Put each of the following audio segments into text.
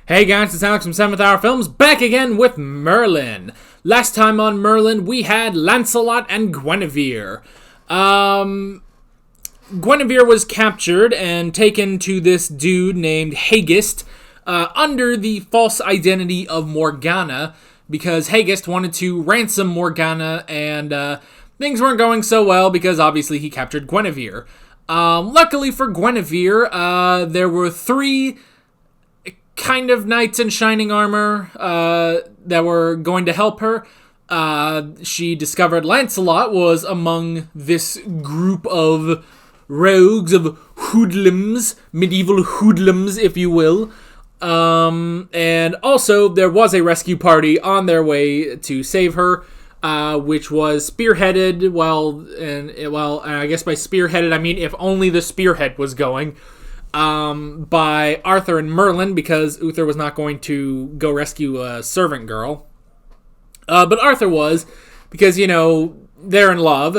Hey guys, it's Alex from 7th Hour Films, back again with Merlin. Last time on Merlin, we had Lancelot and Guinevere. Guinevere was captured and taken to this dude named Hagist under the false identity of Morgana, because Hagist wanted to ransom Morgana, and things weren't going so well because obviously he captured Guinevere. Luckily for Guinevere, there were three kind of knights in shining armor that were going to help her. She discovered Lancelot was among this group of rogues, of hoodlums, medieval hoodlums, if you will. And also, there was a rescue party on their way to save her, which was spearheaded, and I guess by spearheaded, I mean if only the spearhead was going, by Arthur and Merlin, because Uther was not going to go rescue a servant girl. But Arthur was, because, you know, they're in love.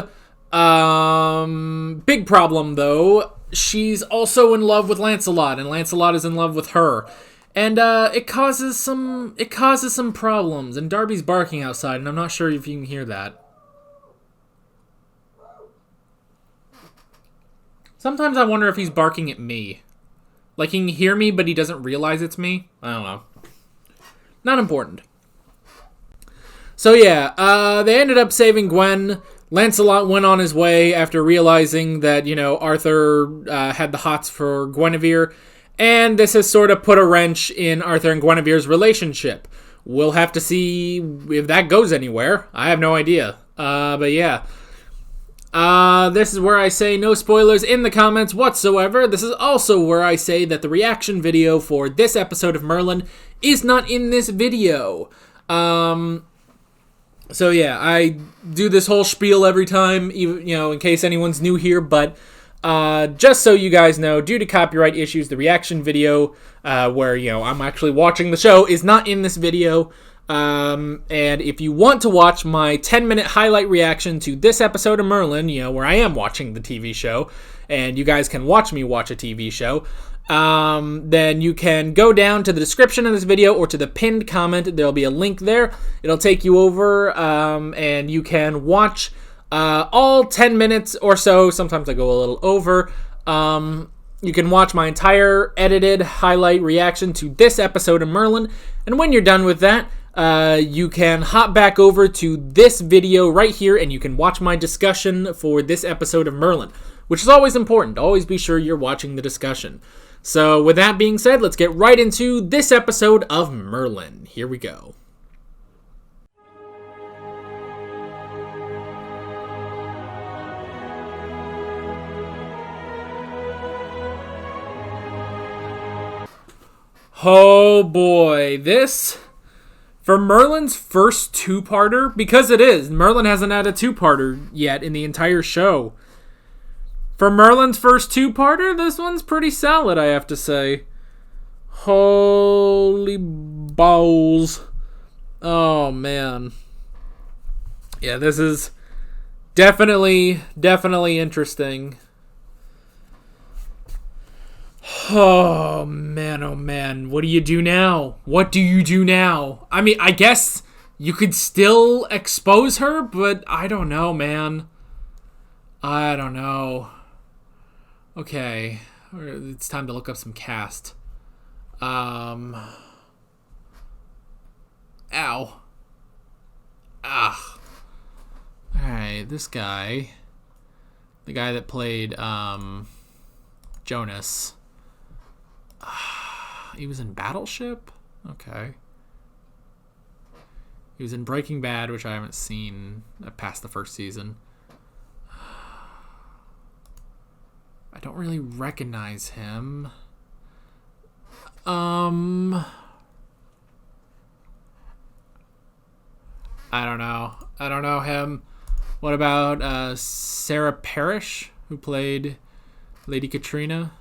Big problem, though. She's also in love with Lancelot, and Lancelot is in love with her. And it causes some problems, and Darby's barking outside, and I'm not sure if you can hear that. Sometimes I wonder if he's barking at me. Like, he can hear me, but he doesn't realize it's me. I don't know. Not important. So, yeah, they ended up saving Gwen. Lancelot went on his way after realizing that, you know, Arthur had the hots for Guinevere. And this has sort of put a wrench in Arthur and Guinevere's relationship. We'll have to see if that goes anywhere. I have no idea. But, yeah. This is where I say no spoilers in the comments whatsoever. This is also where I say that the reaction video for this episode of Merlin is not in this video. So yeah, I do this whole spiel every time, even, you know, in case anyone's new here, but just so you guys know, due to copyright issues, the reaction video, where, you know, I'm actually watching the show, is not in this video. And if you want to watch my 10-minute highlight reaction to this episode of Merlin, you know, where I am watching the TV show, and you guys can watch me watch a TV show, then you can go down to the description of this video or to the pinned comment. There'll be a link there. It'll take you over, and you can watch all 10 minutes or so. Sometimes I go a little over. You can watch my entire edited highlight reaction to this episode of Merlin, and when you're done with that, you can hop back over to this video right here, and you can watch my discussion for this episode of Merlin, which is always important. Always be sure you're watching the discussion. So with that being said, let's get right into this episode of Merlin. Here we go. Oh boy, this, for Merlin's first two-parter, because it is, Merlin hasn't had a two-parter yet in the entire show. For Merlin's first two-parter, this one's pretty solid, I have to say. Holy balls. Oh, man. Yeah, this is definitely interesting. Oh man, what do you do now? What do you do now? I mean, I guess you could still expose her, but I don't know, man. I don't know. Okay, it's time to look up some cast. Ow. Ah. Alright, this guy. The guy that played, Jonas. He was in Battleship? Okay. He was in Breaking Bad, which I haven't seen past the first season. I don't really recognize him. I don't know. I don't know him. What about Sarah Parrish, who played Lady Katrina?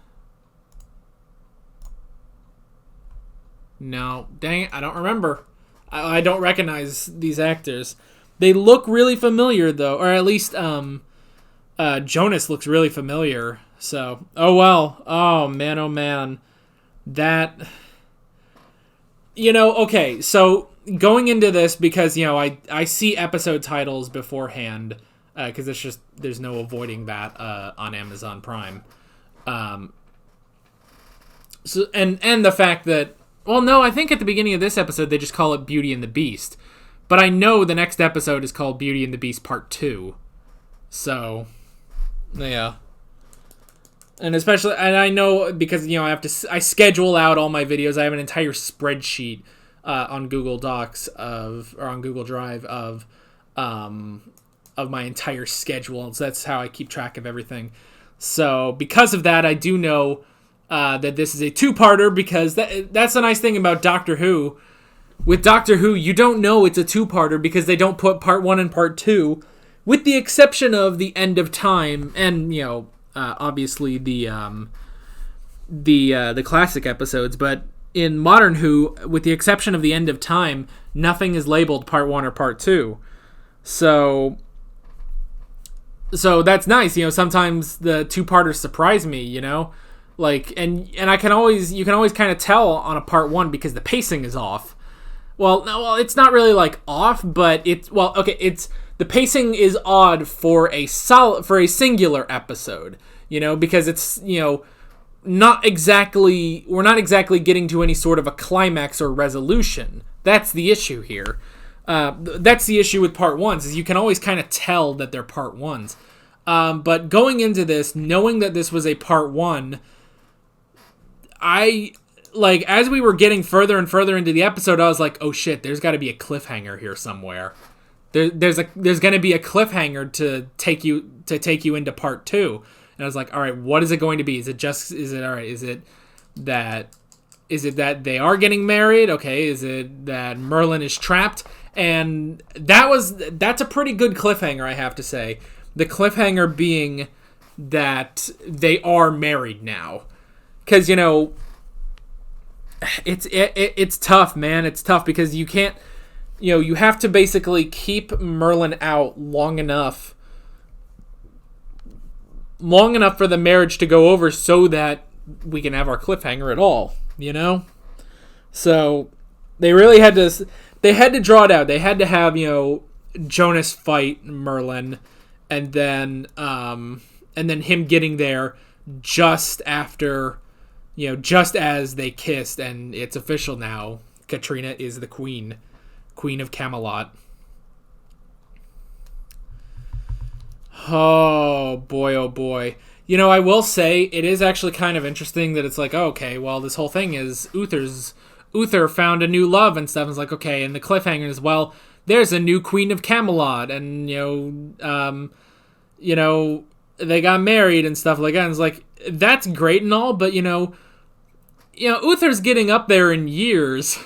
No. Dang it, I don't remember. I don't recognize these actors. They look really familiar, though. Or at least Jonas looks really familiar. So, oh well. Oh, man, oh, man. That Okay, so going into this, because, I see episode titles beforehand, because there's no avoiding that on Amazon Prime. So and the fact that, well, no, I think at the beginning of this episode they just call it Beauty and the Beast. But I know the next episode is called Beauty and the Beast Part 2. So, yeah. And I know because, I schedule out all my videos. I have an entire spreadsheet on Google Docs or on Google Drive of my entire schedule. So that's how I keep track of everything. So because of that, I do know that this is a two-parter, because that's the nice thing about Doctor Who. With Doctor Who, you don't know it's a two-parter because they don't put part 1 and part 2, with the exception of the End of Time and, obviously the classic episodes. But in modern Who, with the exception of the End of Time, nothing is labeled part 1 or part 2. So that's nice. Sometimes the two-parters surprise me, like, and you can always kind of tell on a part 1 because the pacing is off. Well, it's not really like off, but it's the pacing is odd for a singular episode, because it's, we're not exactly getting to any sort of a climax or resolution. That's the issue here. That's the issue with part 1s, is you can always kind of tell that they're part 1s. But going into this, knowing that this was a part 1, as we were getting further and further into the episode, I was like, oh shit, there's got to be a cliffhanger here somewhere. There's going to be a cliffhanger to take you into part 2. And I was like, all right, what is it going to be? Is it that they are getting married? Okay, is it that Merlin is trapped? And that's a pretty good cliffhanger, I have to say. The cliffhanger being that they are married now. Because, it's tough, man. It's tough because you can't, you have to basically keep Merlin out long enough for the marriage to go over so that we can have our cliffhanger at all, So they really had to draw it out. They had to have, Jonas fight Merlin, and then him getting there just after, just as they kissed, and it's official now. Katrina is the Queen of Camelot. Oh boy. I will say it is actually kind of interesting that it's like, oh, okay, well, this whole thing is Uther found a new love and stuff. And it's like, okay, and the cliffhanger is, well, there's a new Queen of Camelot, and they got married and stuff like that. And it's like, that's great and all, but Uther's getting up there in years.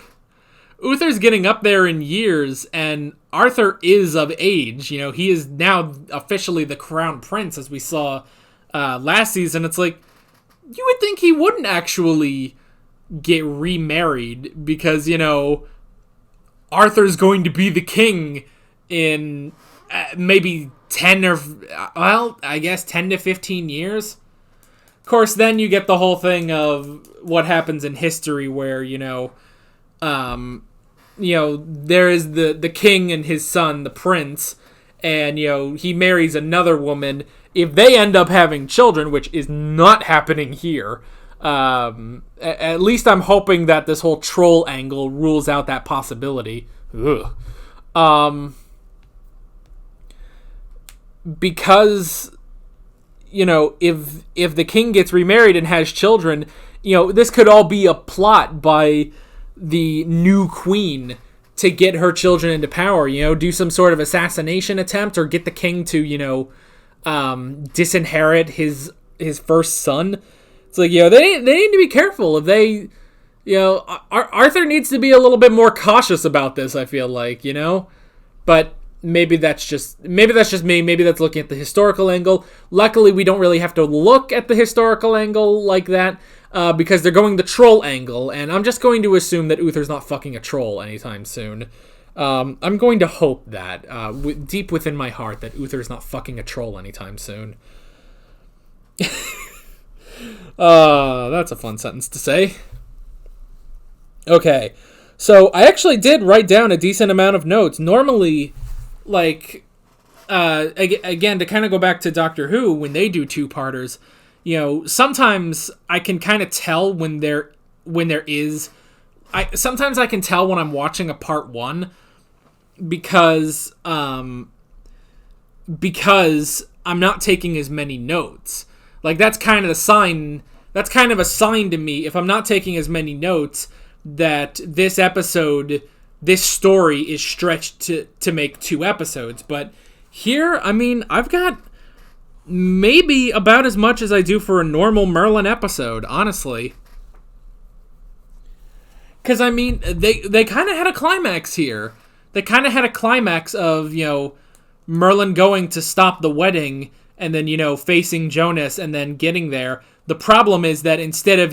And Arthur is of age. He is now officially the crown prince, as we saw last season. It's like, you would think he wouldn't actually get remarried because, Arthur's going to be the king in maybe 10 to 15 years. Of course, then you get the whole thing of what happens in history where, there is the king and his son, the prince, and, he marries another woman. If they end up having children, which is not happening here, at least I'm hoping that this whole troll angle rules out that possibility. Ugh. Because, if the king gets remarried and has children, this could all be a plot by the new queen to get her children into power, do some sort of assassination attempt, or get the king to, disinherit his first son. It's like, they need to be careful. If they, Arthur needs to be a little bit more cautious about this, I feel like, but maybe that's just me. Maybe that's looking at the historical angle. Luckily, we don't really have to look at the historical angle like that, because they're going the troll angle, and I'm just going to assume that Uther's not fucking a troll anytime soon. I'm going to hope that, deep within my heart, that Uther's not fucking a troll anytime soon. That's a fun sentence to say. Okay, So I actually did write down a decent amount of notes. Normally, like, again, to kind of go back to Doctor Who, when they do two-parters, sometimes I can kind of tell when there is... sometimes I can tell when I'm watching a part one because I'm not taking as many notes. Like, that's kind of a sign to me, if I'm not taking as many notes, that this story is stretched to make 2 episodes. But here, I mean, I've got maybe about as much as I do for a normal Merlin episode, honestly. Because, I mean, they kind of had a climax here. They kind of had a climax of, Merlin going to stop the wedding and then, facing Jonas and then getting there. The problem is that instead of,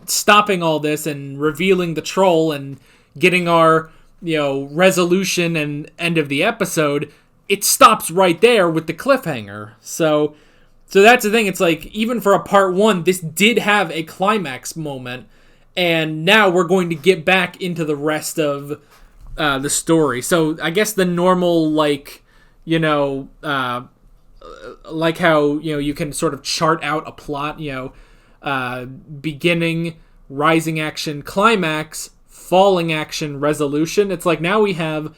stopping all this and revealing the troll and getting our, resolution and end of the episode, it stops right there with the cliffhanger. So that's the thing. It's like, even for a part one, this did have a climax moment, and now we're going to get back into the rest of the story. So I guess the normal, like how, you can sort of chart out a plot, beginning, rising action, climax, falling action, resolution. It's like now we have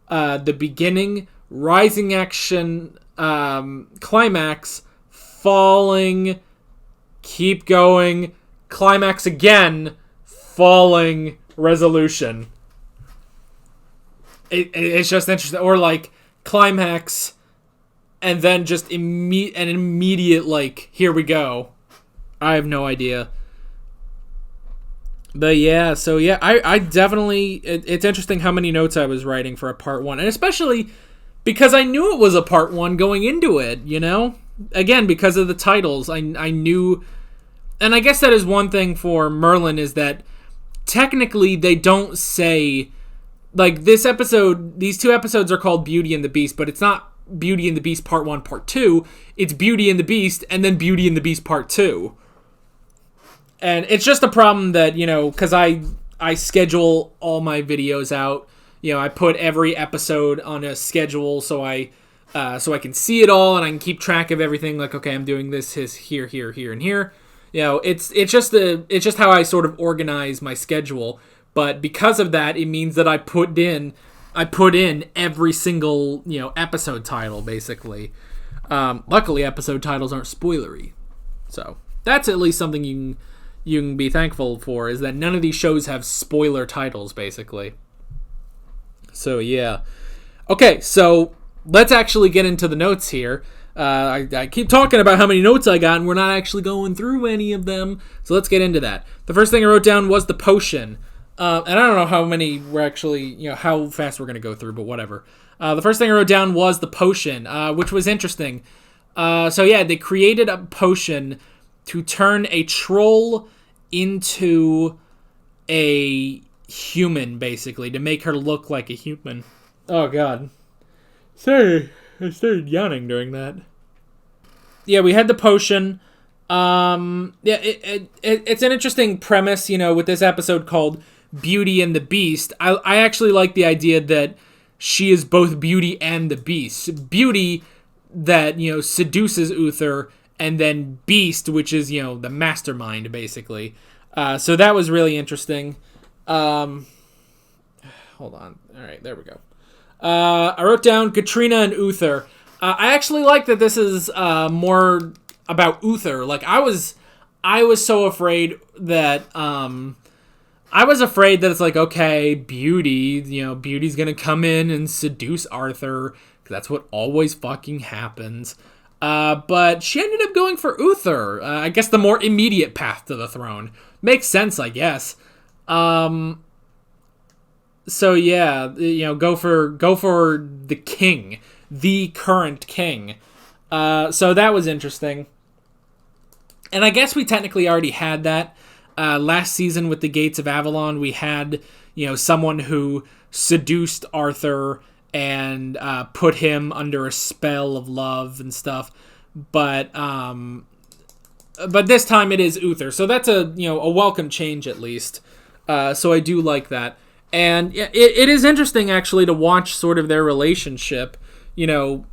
the beginning, rising action, climax, falling, keep going, climax again, falling, resolution. It's just interesting. Or like climax, and then just an immediate, like, here we go. I have no idea. But yeah, so yeah, I definitely... It's interesting how many notes I was writing for a part one. And especially because I knew it was a part one going into it, Again, because of the titles, I knew... And I guess that is one thing for Merlin, is that technically they don't say... Like, these 2 episodes are called Beauty and the Beast, but it's not Beauty and the Beast Part 1, Part 2. It's Beauty and the Beast, and then Beauty and the Beast Part 2. And it's just a problem that, because I schedule all my videos out. I put every episode on a schedule so I can see it all, and I can keep track of everything. Like, okay, I'm doing this here, here, here, and here. It's just how I sort of organize my schedule. But because of that, it means that I put in every single, episode title, basically. Luckily, episode titles aren't spoilery. So that's at least something you can be thankful for, is that none of these shows have spoiler titles, basically. So, yeah. Okay, so let's actually get into the notes here. I keep talking about how many notes I got, and we're not actually going through any of them. So let's get into that. The first thing I wrote down was the potion. And I don't know how many we're actually, how fast we're going to go through, but whatever. The first thing I wrote down was the potion, which was interesting. So yeah, they created a potion to turn a troll into a human, basically, to make her look like a human. Oh, God. Sorry, I started yawning during that. Yeah, we had the potion. Yeah, it's an interesting premise, with this episode called Beauty and the Beast. I actually like the idea that she is both Beauty and the Beast. Beauty that, seduces Uther, and then Beast, which is, the mastermind, basically. So that was really interesting. Hold on. All right, there we go. I wrote down Katrina and Uther. I actually like that this is more about Uther. Like, I was so afraid that it's like, okay, Beauty, Beauty's gonna come in and seduce Arthur, 'cause that's what always fucking happens. But she ended up going for Uther. I guess the more immediate path to the throne. Makes sense, I guess. So yeah, go for the king, the current king. So that was interesting. And I guess we technically already had that. Last season with the Gates of Avalon, we had, someone who seduced Arthur and put him under a spell of love and stuff. But this time it is Uther. So that's a welcome change, at least. So I do like that. And it is interesting, actually, to watch sort of their relationship. You know,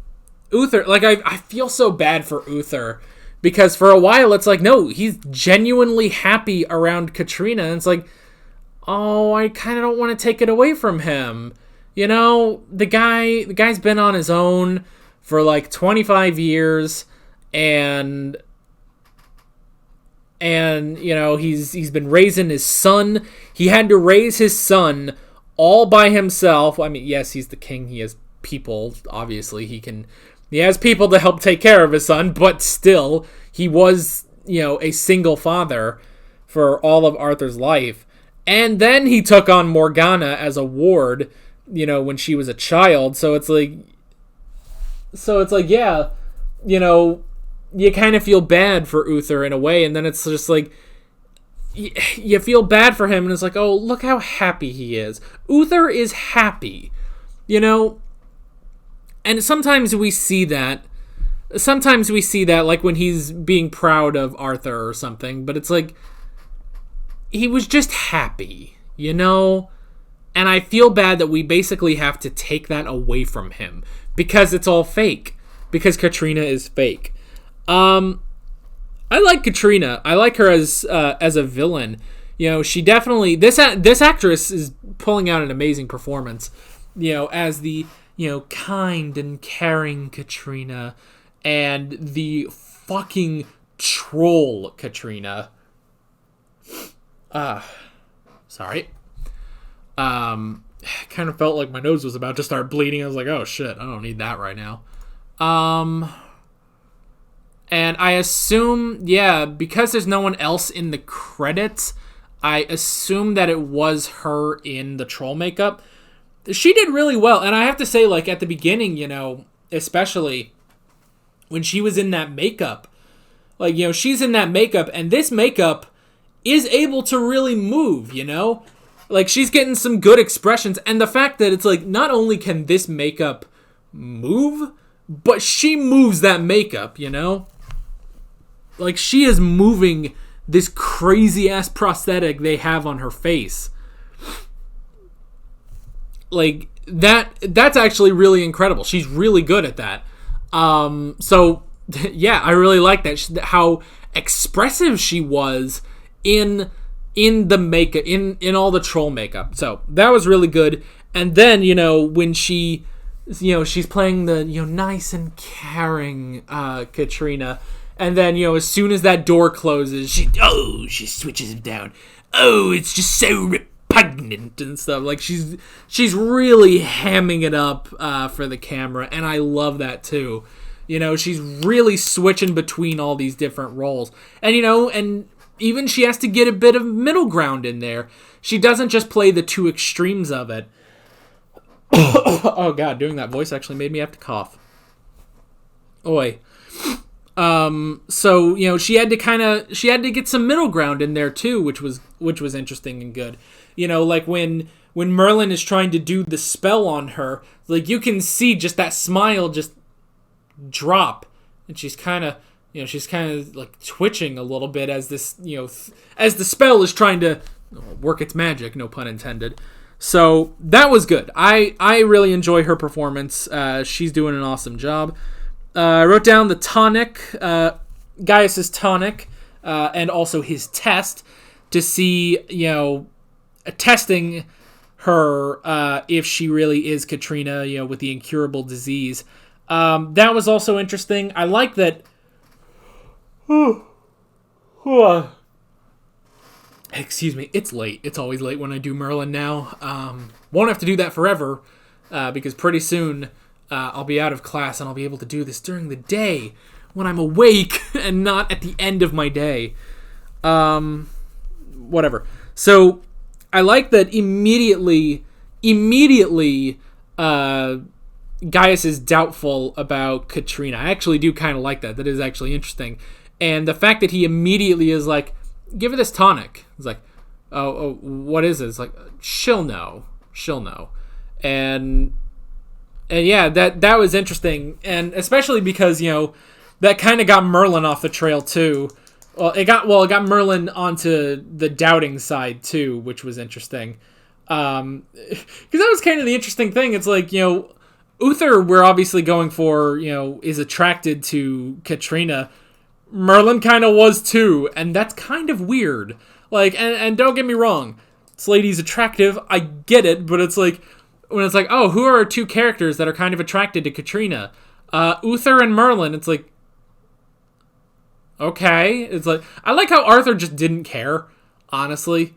Uther, like, I feel so bad for Uther, because for a while it's like, no, he's genuinely happy around Katrina, and it's like, oh, I kind of don't want to take it away from him. You know, the guy's been on his own for like 25 years, and you know, he's been raising his son. He had to raise his son all by himself. I mean, yes, he's the king. He has people, obviously. He has people to help take care of his son, but still, he was, you know, a single father for all of Arthur's life. And then he took on Morgana as a ward, you know, when she was a child. So it's like, yeah, you know, you kind of feel bad for Uther in a way, and then it's just like, you feel bad for him, and it's like, oh, look how happy he is. Uther is happy, you know? And sometimes we see that, like when he's being proud of Arthur or something, but it's like, he was just happy, you know? And I feel bad that we basically have to take that away from him, because it's all fake, because Katrina is fake. I like Katrina. I like her as a villain. You know, she definitely, this actress is pulling out an amazing performance, you know, as the, you know, kind and caring Katrina, and the fucking troll Katrina. Sorry. Kind of felt like my nose was about to start bleeding. I was like, oh shit, I don't need that right now. And I assume, yeah, because there's no one else in the credits, I assume that it was her in the troll makeup. She did really well, and I have to say, like, at the beginning, you know, especially when she was in that makeup, like, you know, she's in that makeup, and this makeup is able to really move, you know? Like, she's getting some good expressions, and the fact that it's like, not only can this makeup move, but she moves that makeup, you know? Like, she is moving this crazy-ass prosthetic they have on her face. Like, that's actually really incredible. She's really good at that. So, yeah, I really like that. How expressive she was in the makeup, in all the troll makeup. So, that was really good. And then, you know, when she, you know, she's playing the, you know, nice and caring Katrina. And then, you know, as soon as that door closes, she switches him down. Oh, it's just so repugnant and stuff. Like, she's really hamming it up for the camera, and I love that too. You know, she's really switching between all these different roles. And, you know, and even she has to get a bit of middle ground in there. She doesn't just play the two extremes of it. Oh, God, doing that voice actually made me have to cough. Oi. So, you know, she had to get some middle ground in there too, which was interesting and good. You know, like when Merlin is trying to do the spell on her, like, you can see just that smile just drop, and she's kind of like twitching a little bit as this, you know, as the spell is trying to work its magic, no pun intended. So that was good. I really enjoy her performance. She's doing an awesome job. I wrote down the tonic, Gaius's tonic, and also his test to see, you know, testing her if she really is Katrina, you know, with the incurable disease. That was also interesting. I like that. Excuse me, it's late. It's always late when I do Merlin now. Won't have to do that forever, because pretty soon I'll be out of class and I'll be able to do this during the day when I'm awake and not at the end of my day. Whatever. So I like that immediately Gaius is doubtful about Katrina. I actually do kind of like that. That is actually interesting. And the fact that he immediately is like, give her this tonic. It's like, oh, what is it? It's like, she'll know. And yeah, that was interesting. And especially because, you know, that kind of got Merlin off the trail too. It got Merlin onto the doubting side too, which was interesting. Because that was kind of the interesting thing. It's like, Uther, we're obviously going for, is attracted to Katrina. Merlin kind of was too, and that's kind of weird. Like, and don't get me wrong, this lady's attractive, I get it, but it's like, when it's like, oh, who are two characters that are kind of attracted to Katrina? Uther and Merlin. It's like, okay. It's like, I like how Arthur just didn't care, honestly.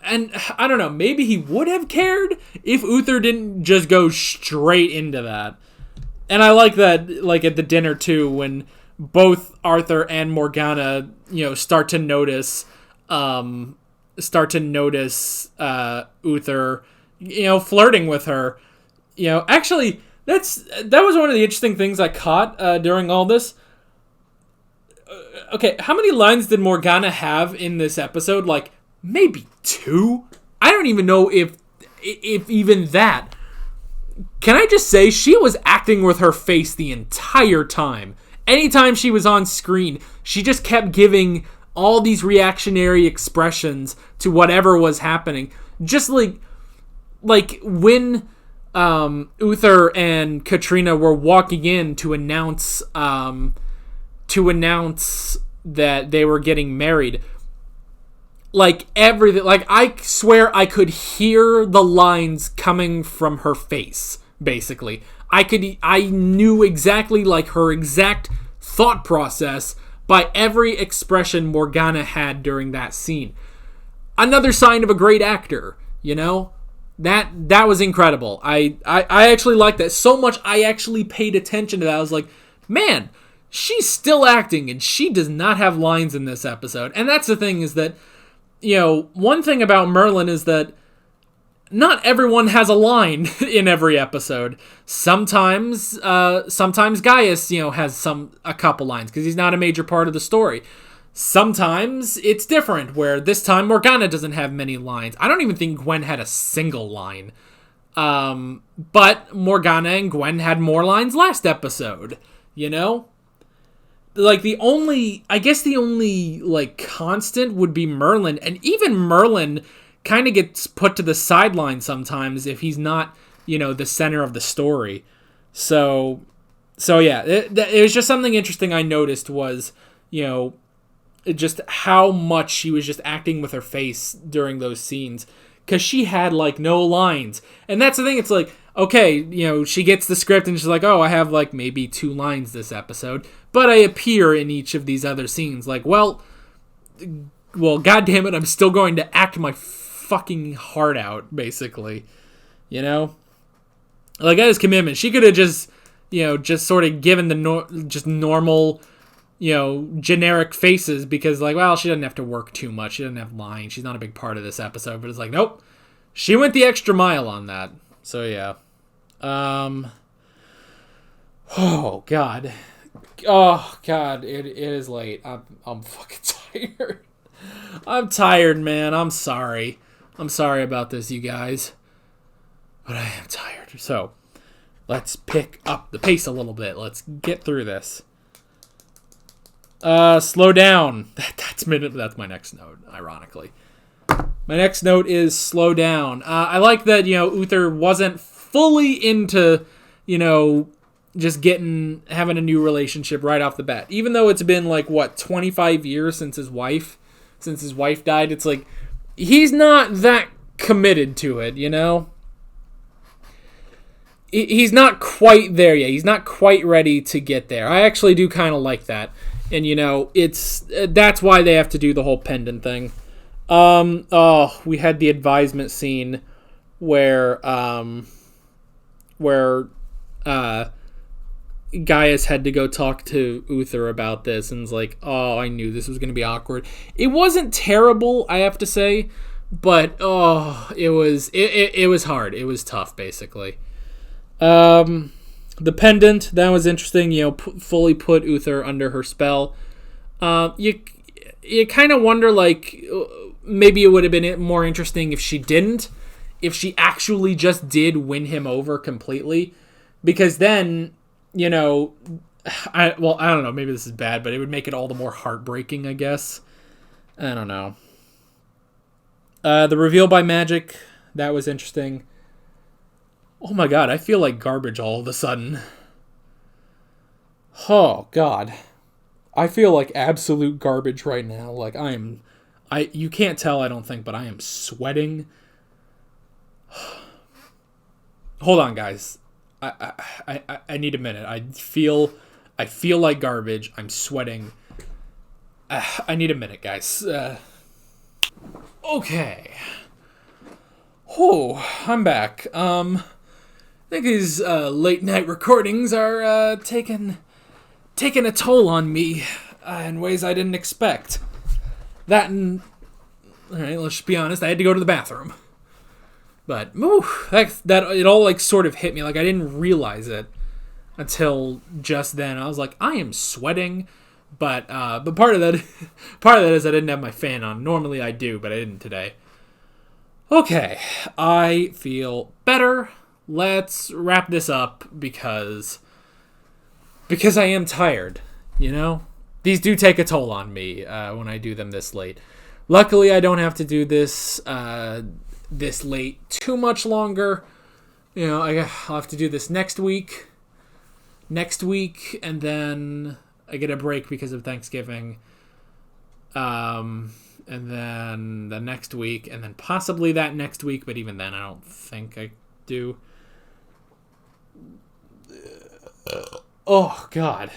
And I don't know, maybe he would have cared if Uther didn't just go straight into that. And I like that, like, at the dinner, too, when both Arthur and Morgana, start to notice Uther, flirting with her. Actually, that was one of the interesting things I caught during all this. Okay, how many lines did Morgana have in this episode? Like, maybe 2? I don't even know if even that. Can I just say, she was acting with her face the entire time. Anytime she was on screen, she just kept giving all these reactionary expressions to whatever was happening. Just like when Uther and Katrina were walking in to announce that they were getting married. Like, everything, like, I swear I could hear the lines coming from her face, basically. I knew exactly, like, her exact thought process by every expression Morgana had during that scene. Another sign of a great actor, That was incredible. I actually liked that so much. I actually paid attention to that. I was like, man, she's still acting, and she does not have lines in this episode. And that's the thing, is that, one thing about Merlin is that not everyone has a line in every episode. Sometimes Gaius, has a couple lines because he's not a major part of the story. Sometimes it's different, where this time Morgana doesn't have many lines. I don't even think Gwen had a single line. But Morgana and Gwen had more lines last episode, Like, the only like, constant would be Merlin, and even Merlin kind of gets put to the sideline sometimes if he's not, the center of the story. So yeah, it was just something interesting I noticed was, just how much she was just acting with her face during those scenes, because she had, like, no lines. And that's the thing, it's like, okay, she gets the script and she's like, oh, I have, like, maybe 2 lines this episode, but I appear in each of these other scenes. Like, well, goddammit, I'm still going to act my fucking heart out, basically, Like, at his commitment, she could have just, just sort of given the just normal, generic faces, because, like, well, she doesn't have to work too much. She doesn't have lines. She's not a big part of this episode, but it's like, nope. She went the extra mile on that. So, yeah. Oh, God. Oh, God. It is late. I'm fucking tired. I'm tired, man. I'm sorry. I'm sorry about this, you guys. But I am tired. So, let's pick up the pace a little bit. Let's get through this. Slow down. That's my next note, ironically. My next note is slow down. I like that, Uther wasn't fully into, just having a new relationship right off the bat. Even though it's been, like, 25 years since his wife died. It's like, he's not that committed to it, He's not quite there yet. He's not quite ready to get there. I actually do kind of like that. And, that's why they have to do the whole pendant thing. We had the advisement scene where Gaius had to go talk to Uther about this, and was like, oh, I knew this was going to be awkward. It wasn't terrible, I have to say, but, it was hard. It was tough, basically. The pendant, that was interesting, fully put Uther under her spell. You kind of wonder, like, maybe it would have been more interesting if she didn't. If she actually just did win him over completely. Because then, I don't know, maybe this is bad, but it would make it all the more heartbreaking, I guess. I don't know. The reveal by magic, that was interesting. Oh my god, I feel like garbage all of a sudden. Oh god. I feel like absolute garbage right now. Like you can't tell, I don't think, but I am sweating. Hold on, guys. I need a minute. I feel like garbage. I'm sweating. I need a minute, guys. Okay. Oh, I'm back. I think these late night recordings are taking a toll on me in ways I didn't expect. That and all right, let's just be honest. I had to go to the bathroom. But that it all like sort of hit me. Like I didn't realize it until just then. I was like, I am sweating, but part of that is I didn't have my fan on. Normally I do, but I didn't today. Okay, I feel better. Let's wrap this up because I am tired. You know, these do take a toll on me when I do them this late. Luckily, I don't have to do this this late too much longer. You know, I'll have to do this next week, and then I get a break because of Thanksgiving. And then the next week, and then possibly that next week, but even then I don't think I do. Oh, God.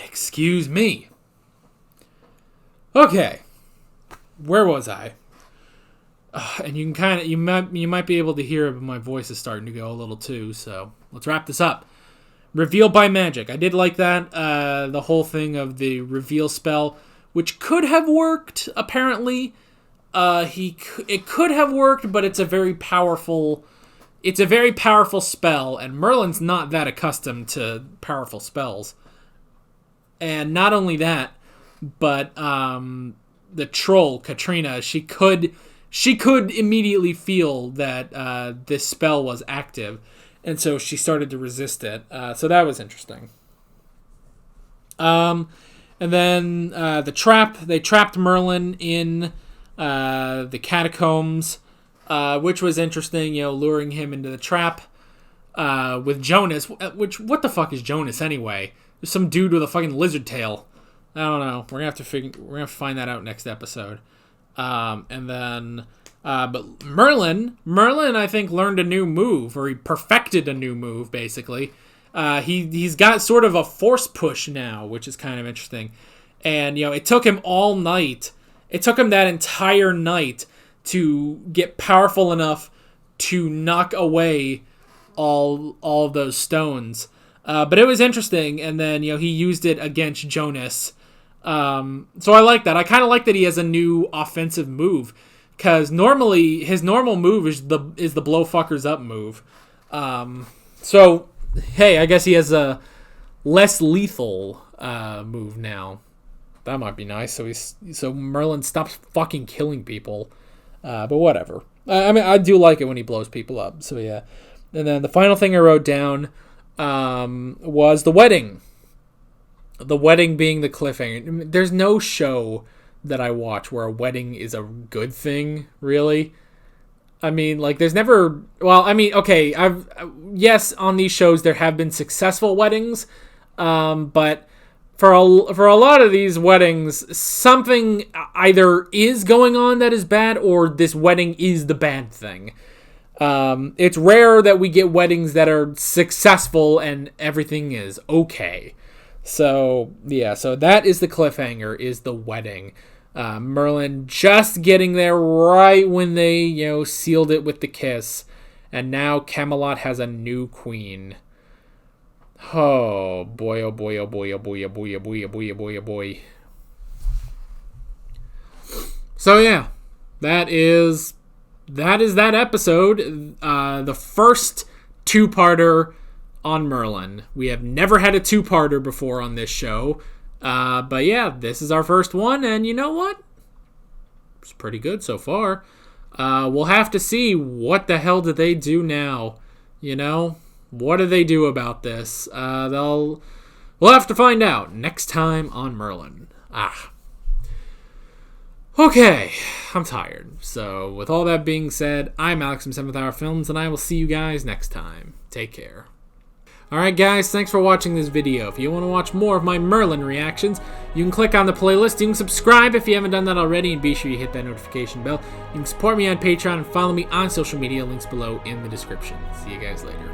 Excuse me. Okay. Where was I? And you can you might be able to hear my voice is starting to go a little too, so let's wrap this up. Reveal by magic. I did like that. The whole thing of the reveal spell, which could have worked, apparently. It could have worked, but it's a very powerful spell, and Merlin's not that accustomed to powerful spells. And not only that, but the troll, Katrina, she could immediately feel that this spell was active, and so she started to resist it. So that was interesting. And then they trapped Merlin in the catacombs, which was interesting, you know, luring him into the trap with Jonas. What the fuck is Jonas anyway? There's some dude with a fucking lizard tail. I don't know. We're gonna have to find that out next episode. And then, but Merlin, I think learned a new move, or he perfected a new move. Basically, he's got sort of a force push now, which is kind of interesting. And you know, it took him all night. It took him that entire night to get powerful enough to knock away all of those stones. But it was interesting, and then you know he used it against Jonas. So I like that. I kind of like that he has a new offensive move, because normally his normal move is the blow fuckers up move. So hey, I guess he has a less lethal move now. That might be nice. So Merlin stops fucking killing people. But whatever. I mean, I do like it when he blows people up. So yeah. And then the final thing I wrote down was the wedding. The wedding being the cliffhanger. There's no show that I watch where a wedding is a good thing, really. I mean, like, there's never... Well, I mean, okay, yes, on these shows there have been successful weddings, but for a lot of these weddings, something either is going on that is bad, or this wedding is the bad thing. It's rare that we get weddings that are successful and everything is okay. So, yeah, so that is the cliffhanger, is the wedding. Merlin just getting there right when they, you know, sealed it with the kiss. And now Camelot has a new queen. Oh, boy, oh, boy, oh, boy, oh, boy, oh, boy, oh, boy, oh, boy, oh, boy, oh, boy. So, yeah, that is that episode. The first two-parter on Merlin. We have never had a two-parter before on this show. But yeah, this is our first one, and you know what? It's pretty good so far. We'll have to see what the hell do they do now. You know? What do they do about this? We'll have to find out next time on Merlin. Okay, I'm tired. So, with all that being said, I'm Alex from 7th Hour Films, and I will see you guys next time. Take care. Alright guys, thanks for watching this video. If you want to watch more of my Merlin reactions, you can click on the playlist. You can subscribe if you haven't done that already, and be sure you hit that notification bell. You can support me on Patreon and follow me on social media, links below in the description. See you guys later.